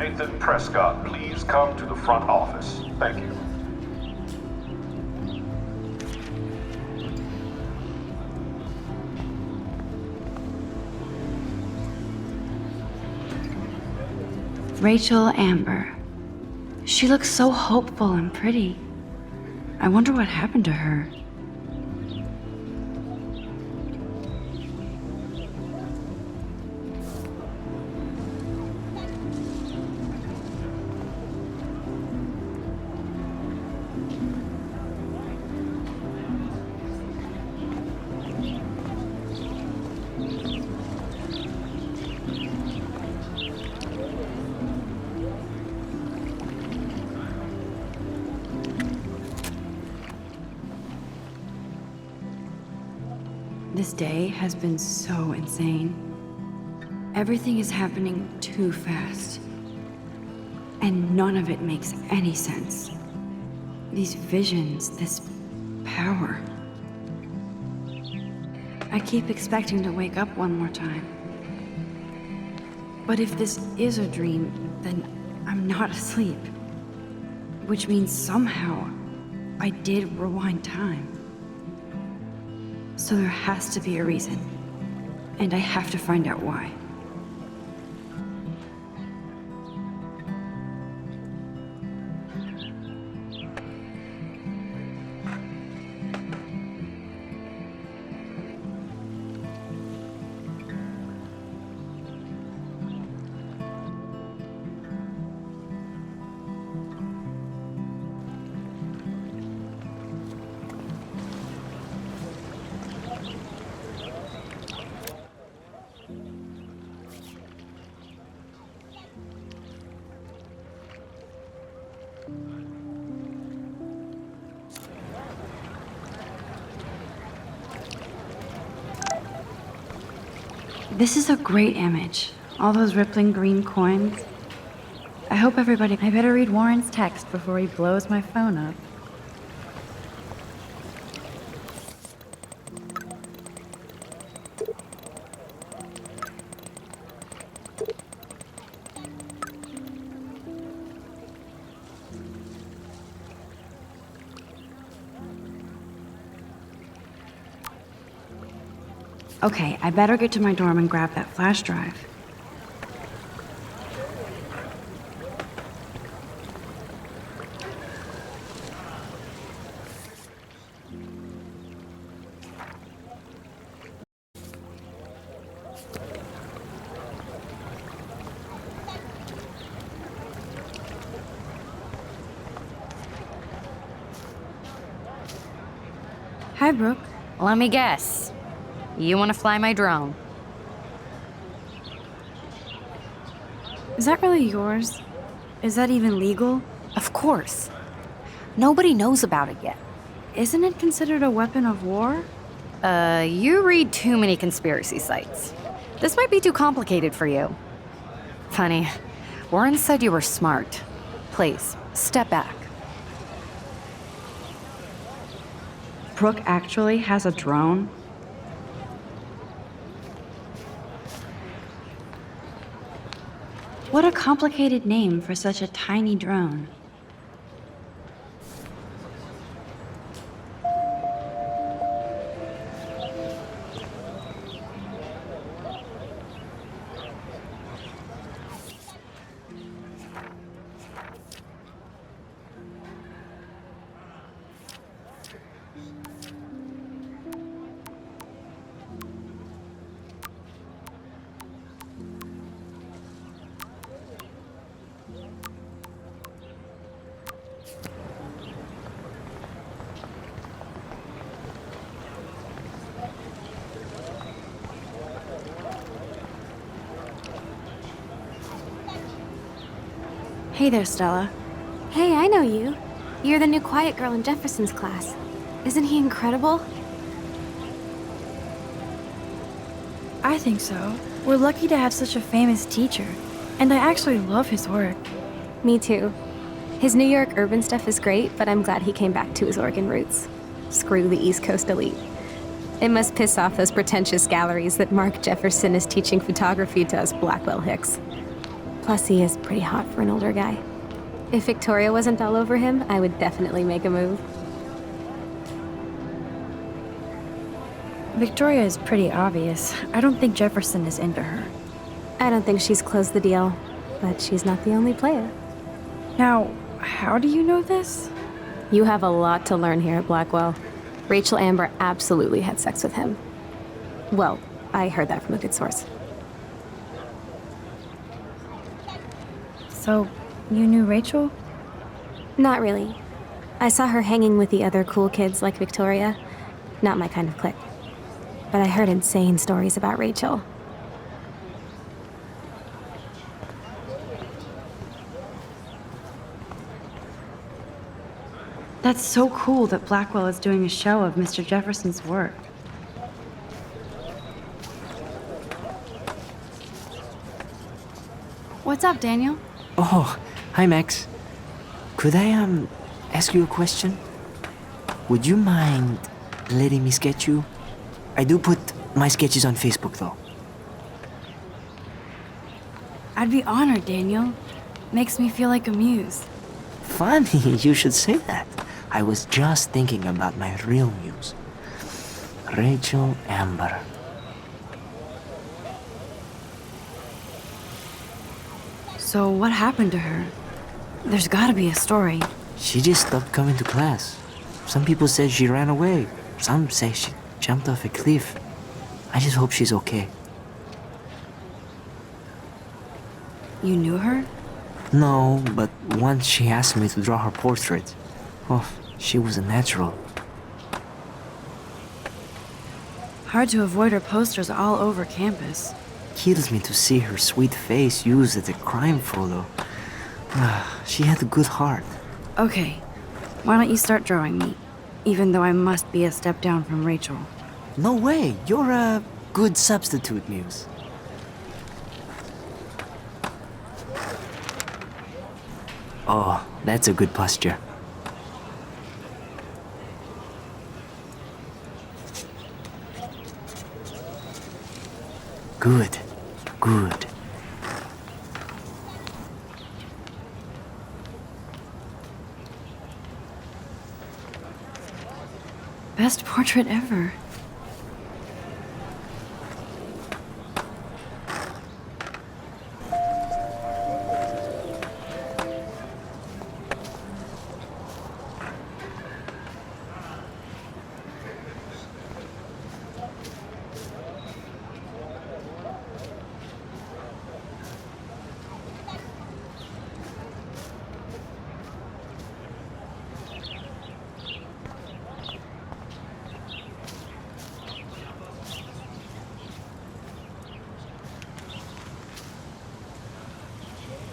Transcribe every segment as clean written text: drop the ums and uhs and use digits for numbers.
Nathan Prescott, please come to the front office. Thank you. Rachel Amber. She looks so hopeful and pretty. I wonder what happened to her. This day has been so insane. Everything is happening too fast. And none of it makes any sense. These visions, this power. I keep expecting to wake up one more time. But if this is a dream, then I'm not asleep. Which means somehow I did rewind time. So there has to be a reason, and I have to find out why. This is a great image. All those rippling green coins. I hope everybody... I better read Warren's text before he blows my phone up. Okay, I better get to my dorm and grab that flash drive. Hi, Brooke. Let me guess. You want to fly my drone? Is that really yours? Is that even legal? Of course. Nobody knows about it yet. Isn't it considered a weapon of war? You read too many conspiracy sites. This might be too complicated for you. Funny, Warren said you were smart. Please, step back. Brooke actually has a drone? What a complicated name for such a tiny drone. Hey there, Stella. Hey, I know you. You're the new quiet girl in Jefferson's class. Isn't he incredible? I think so. We're lucky to have such a famous teacher, and I actually love his work. Me too. His New York urban stuff is great, but I'm glad he came back to his Oregon roots. Screw the East Coast elite. It must piss off those pretentious galleries that Mark Jefferson is teaching photography to us Blackwell Hicks. Plus, he is pretty hot for an older guy. If Victoria wasn't all over him, I would definitely make a move. Victoria is pretty obvious. I don't think Jefferson is into her. I don't think she's closed the deal, but she's not the only player. Now, how do you know this? You have a lot to learn here at Blackwell. Rachel Amber absolutely had sex with him. Well, I heard that from a good source. So, you knew Rachel? Not really. I saw her hanging with the other cool kids like Victoria. Not my kind of clique. But I heard insane stories about Rachel. That's so cool that Blackwell is doing a show of Mr. Jefferson's work. What's up, Daniel? Oh, hi Max. Could I, ask you a question? Would you mind letting me sketch you? I do put my sketches on Facebook, though. I'd be honored, Daniel. Makes me feel like a muse. Funny, you should say that. I was just thinking about my real muse. Rachel Amber. So what happened to her? There's gotta be a story. She just stopped coming to class. Some people said she ran away. Some say she jumped off a cliff. I just hope she's okay. You knew her? No, but once she asked me to draw her portrait. Oh, she was a natural. Hard to avoid her posters all over campus. Kills me to see her sweet face used as a crime photo. She had a good heart. Okay, why don't you start drawing me? Even though I must be a step down from Rachel. No way, you're a good substitute, Muse. Oh, that's a good posture. Good, good. Best portrait ever.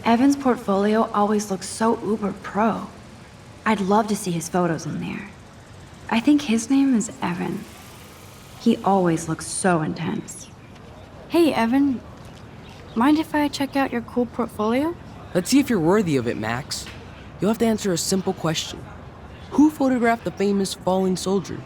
Evan's portfolio always looks so uber pro. I'd love to see his photos in there. I think his name is Evan. He always looks so intense. Hey, Evan. Mind if I check out your cool portfolio? Let's see if you're worthy of it, Max. You'll have to answer a simple question. Who photographed the famous falling soldier?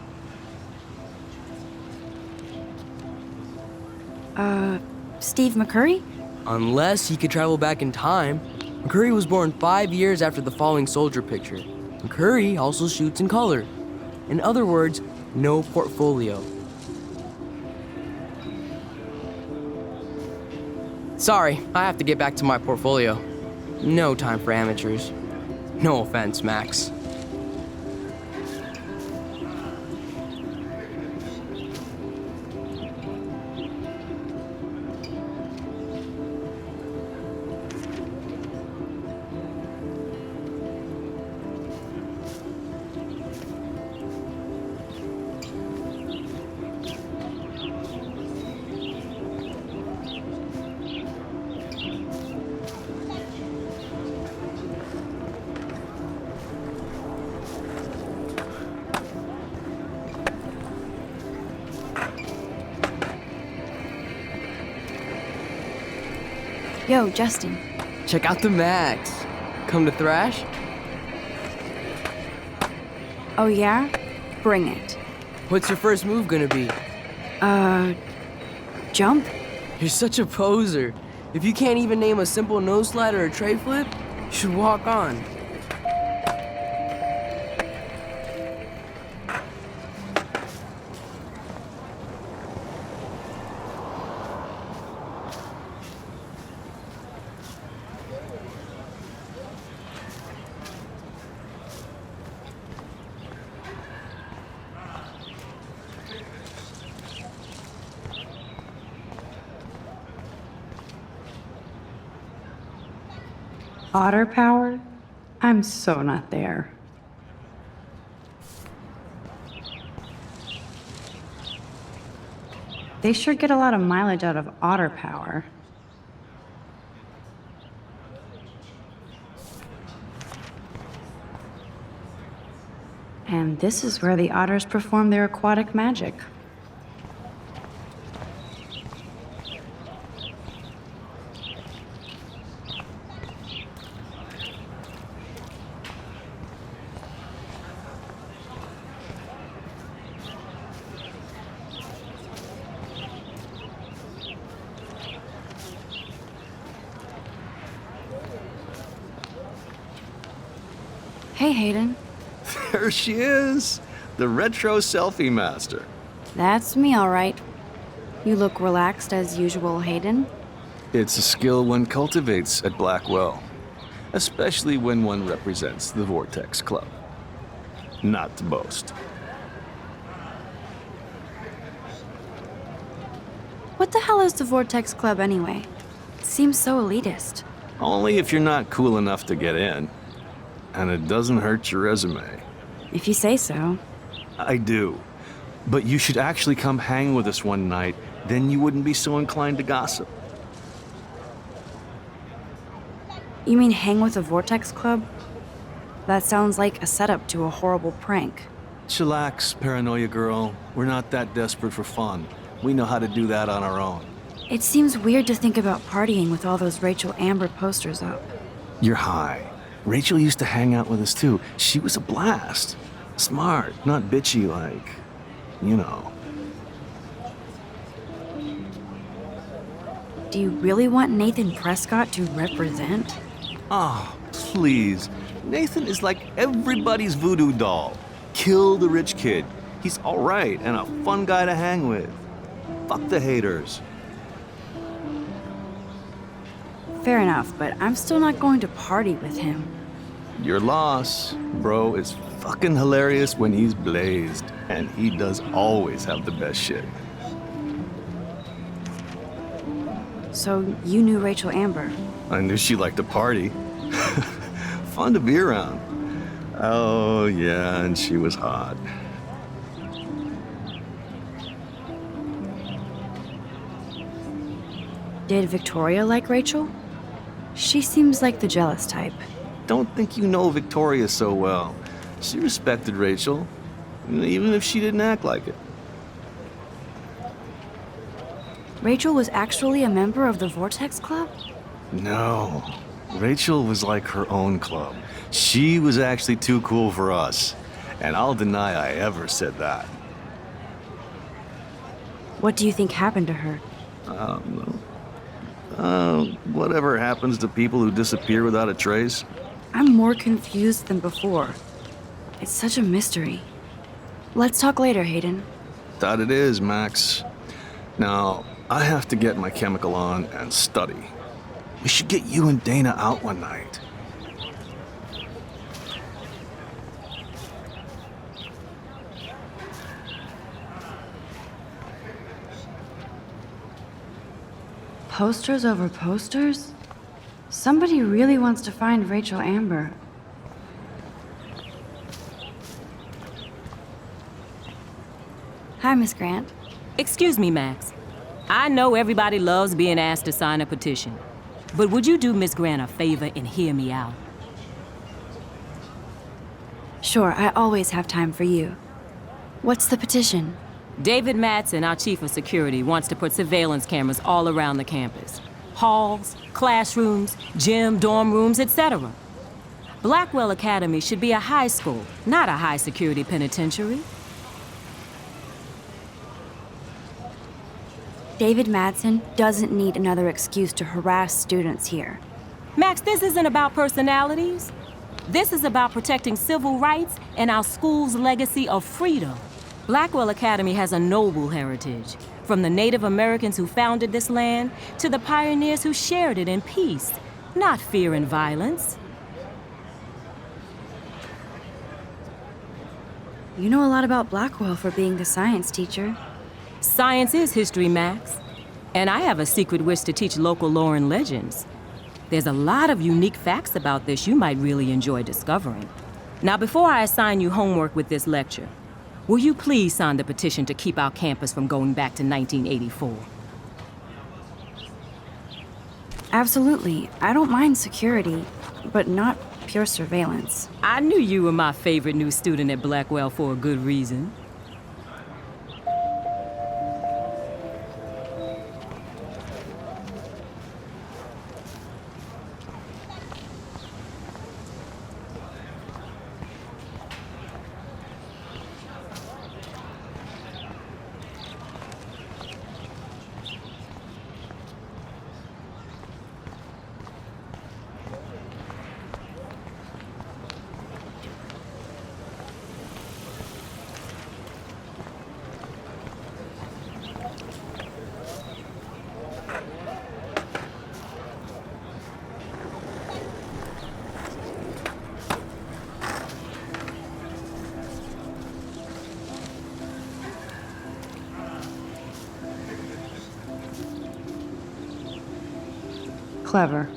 Steve McCurry? Unless he could travel back in time. McCurry was born 5 years after the falling soldier picture. McCurry also shoots in color. In other words, no portfolio. Sorry, I have to get back to my portfolio. No time for amateurs. No offense, Max. Yo, Justin. Check out the Max. Come to thrash? Oh yeah? Bring it. What's your first move gonna be? Jump? You're such a poser. If you can't even name a simple nose slide or a tray flip, you should walk on. Otter power? I'm so not there. They sure get a lot of mileage out of otter power. And this is where the otters perform their aquatic magic. Hey, Hayden. There she is, the retro selfie master. That's me, all right. You look relaxed as usual, Hayden. It's a skill one cultivates at Blackwell, especially when one represents the Vortex Club. Not to boast. What the hell is the Vortex Club anyway? It seems so elitist. Only if you're not cool enough to get in. And it doesn't hurt your resume. If you say so. I do. But you should actually come hang with us one night, then you wouldn't be so inclined to gossip. You mean hang with the Vortex Club? That sounds like a setup to a horrible prank. Chillax, paranoia girl. We're not that desperate for fun. We know how to do that on our own. It seems weird to think about partying with all those Rachel Amber posters up. You're high. Rachel used to hang out with us too. She was a blast. Smart, not bitchy like, you know. Do you really want Nathan Prescott to represent? Oh, please. Nathan is like everybody's voodoo doll. Kill the rich kid. He's all right and a fun guy to hang with. Fuck the haters. Fair enough, but I'm still not going to party with him. Your loss. Bro is fucking hilarious when he's blazed, and he does always have the best shit. So you knew Rachel Amber? I knew she liked to party. Fun to be around. Oh, yeah, and she was hot. Did Victoria like Rachel? She seems like the jealous type. Don't think you know Victoria so well. She respected Rachel, even if she didn't act like it. Rachel was actually a member of the Vortex Club? No. Rachel was like her own club. She was actually too cool for us. And I'll deny I ever said that. What do you think happened to her? Whatever happens to people who disappear without a trace. I'm more confused than before. It's such a mystery. Let's talk later, Hayden. That it is, Max. Now, I have to get my chemical on and study. We should get you and Dana out one night. Posters over posters? Somebody really wants to find Rachel Amber. Hi, Miss Grant. Excuse me, Max. I know everybody loves being asked to sign a petition, but would you do Miss Grant a favor and hear me out? Sure, I always have time for you. What's the petition? David Madsen, our chief of security, wants to put surveillance cameras all around the campus. Halls, classrooms, gym, dorm rooms, etc. Blackwell Academy should be a high school, not a high-security penitentiary. David Madsen doesn't need another excuse to harass students here. Max, this isn't about personalities. This is about protecting civil rights and our school's legacy of freedom. Blackwell Academy has a noble heritage, from the Native Americans who founded this land to the pioneers who shared it in peace, not fear and violence. You know a lot about Blackwell for being the science teacher. Science is history, Max. And I have a secret wish to teach local lore and legends. There's a lot of unique facts about this you might really enjoy discovering. Now, before I assign you homework with this lecture, will you please sign the petition to keep our campus from going back to 1984? Absolutely. I don't mind security, but not pure surveillance. I knew you were my favorite new student at Blackwell for a good reason. Clever.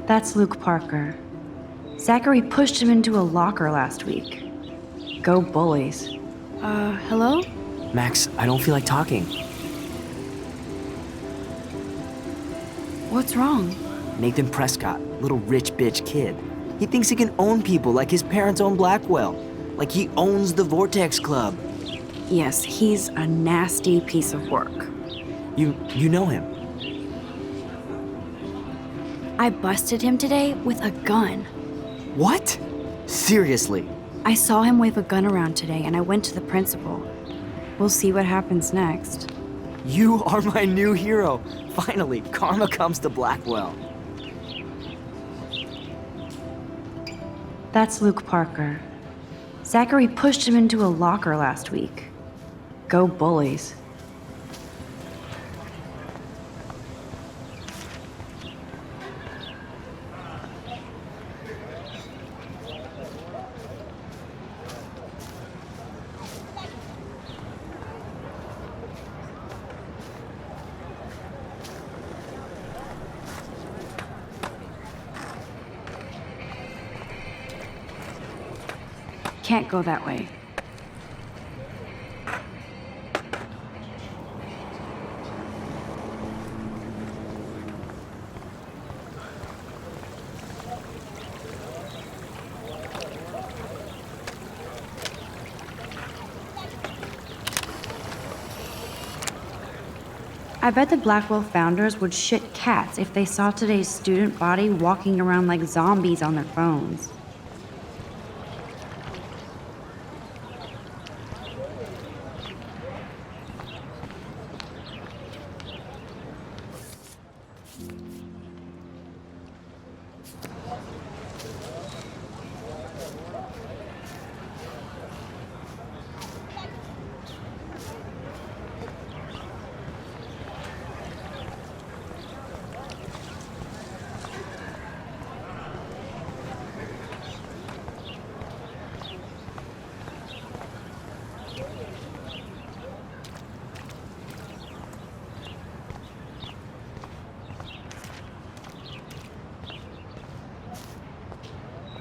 That's Luke Parker. Zachary pushed him into a locker last week. Go bullies. Hello? Max, I don't feel like talking. What's wrong? Nathan Prescott, little rich bitch kid. He thinks he can own people like his parents own Blackwell. Like he owns the Vortex Club. Yes, he's a nasty piece of work. You know him? I busted him today with a gun. What? Seriously? I saw him wave a gun around today and I went to the principal. We'll see what happens next. You are my new hero. Finally, karma comes to Blackwell. That's Luke Parker. Zachary pushed him into a locker last week. Go bullies. Can't go that way. I bet the Blackwell founders would shit cats if they saw today's student body walking around like zombies on their phones.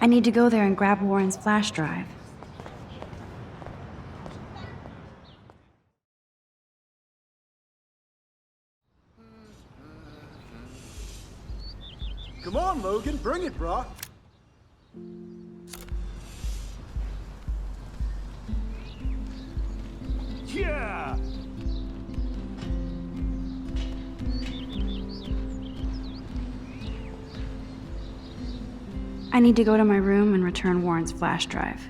I need to go there and grab Warren's flash drive. Come on, Logan, bring it, brah. Yeah! I I need to go to my room and return Warren's flash drive.